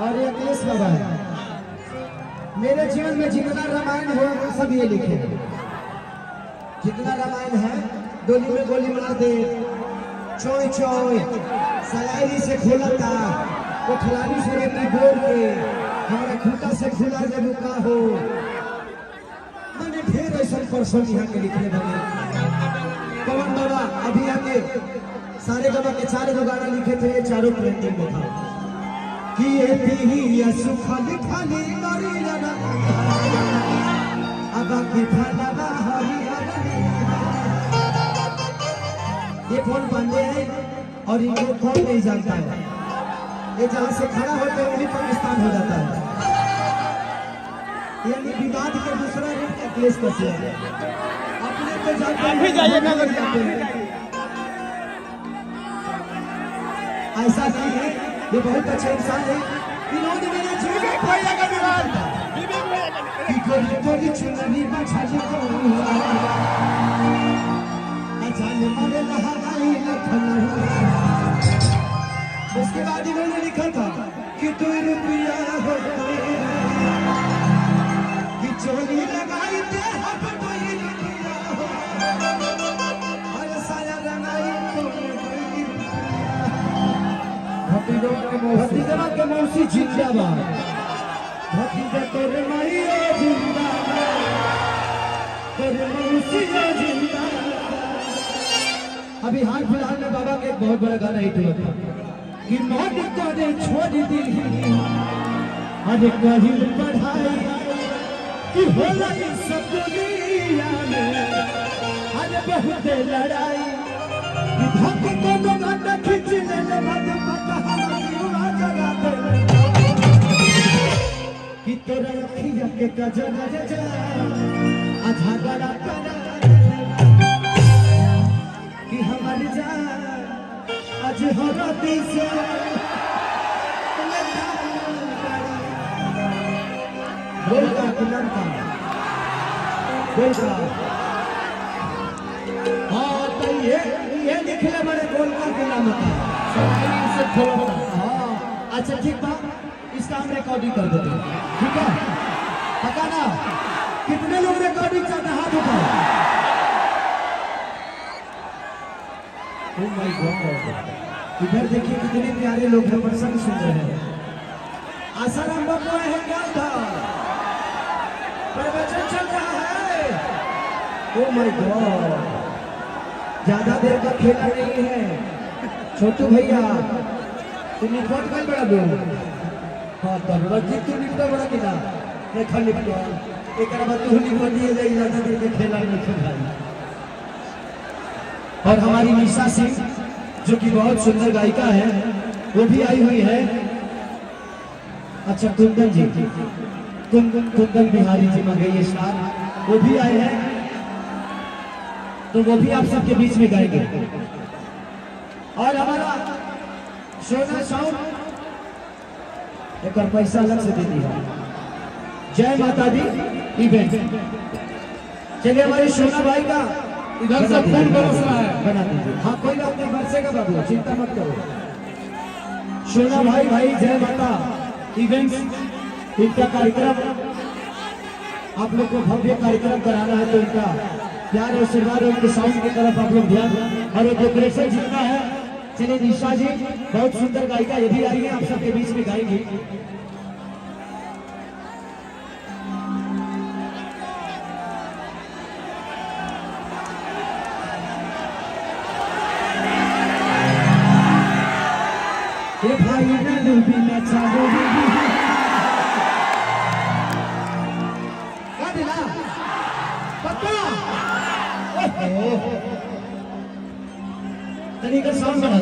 और ये अखिलेश बाबा है। मेरे जीवन में जितना रामायण हुआ सब ये लिखे, जितना रामायण है। डोली में गोली मार दे, चोय चोय सलाइली से खोला था, कोठलानी से रेती बोल के हमारा खूंटा से खुला जब रुका हो। मैंने ढेर ऐसा परसों यहाँ के लिखने बने। पवन बाबा अभी आके सारे गवा के चारों जो गाना लिखे थे ये चारों प्रिंटिंग में था कि ये भी सुखाली खाली नरी लगा अब की फलना हरी। ये कौन पांडे हैं और इनको कौन नहीं जानता है। ये जहां से खड़ा होकर वही पाकिस्तान हो जाता है। यानी विवाद के दूसरा रूप का केस कसे है। अपने तो जाते हैं, जाइएगा जाते हैं। ऐसा नहीं है, ये बहुत अच्छे इंसान है। इन्होंने मेरे जीवन में कोई अगर विवाद कि कोई कोई चुनरी बिछा जी को अचानक मारे लहराई लखनऊ। उसके बाद इन्होंने लिखा था कि 2 रुपया हो कि चोरी लगाई दे हम 2 रुपया हो और साया लगाई भतीजा के मौसी जिंदाबाद, भतीजा तोरे माई जिंदाबाद, तोरे मौसी जिंदाबाद। अभी हाल फिलहाल में बाबा के एक बहुत बड़ा गाना हिट हुआ था कि मौत करे छोड़ दी अरे कहीं पढ़ाई कि होला सब दुनिया में अरे बहुत लड़ाई धक को तो गाना खींच ले मत पता हम जगा दे कि तोरा अखिया के कजरा जा आधा गड़ा कि हमारी जान आज हमारी से बोलता किलन का बोलता। हाँ तो ये लिखले बड़े बोलता किलन का से थोड़ा। हाँ अच्छा ठीक बात, इसका हम रिकॉर्डिंग कर देते हैं, ठीक है? पता ना कितने लोग रिकॉर्डिंग चाहते हैं, हाथ उठाओ। Oh my God! इधर देखिए कितने प्यारे लोग हैं, प्रसंग सुन रहे हैं। आसाराम बाबू है क्या था? प्रवचन चल रहा है। Oh my God! ज्यादा देर का खेला नहीं है। छोटू भैया तुम निपट कर बड़ा दो। हाँ तो तू निपटा बड़ा किला देखा निपटा एक बार तू निपट दिए जाए, ज्यादा देर का खेला नहीं खेला। और हमारी निशा सिंह जो कि बहुत सुंदर गायिका है वो भी आई हुई है। अच्छा कुंदन जी, कुंदन बिहारी जी मंगई स्टार वो भी आए हैं, तो वो भी आप सबके बीच में गाएंगे। और हमारा सोना साउंड एक और पैसा अलग से दे दिया। जय माता दी इवेंट। चलिए हमारे सोना भाई का इधर से फूल बरस रहा है, बना दीजिए। हाँ कोई बात नहीं, बरसेगा बाबू, चिंता मत करो। सोना भाई जय माता इवेंट्स, इनका कार्यक्रम आप लोग को भव्य कार्यक्रम कराना है, तो इनका प्यार और आशीर्वाद उनके साउंड की तरफ आप लोग ध्यान। और वो डेकोरेशन जितना है, चलिए निशा जी बहुत सुंदर गायिका ये भी आई है, आप सबके बीच में गाएंगी। ये भाई ना लूबी ना चाहो क्या दिला पक्का तरीका साउंड बना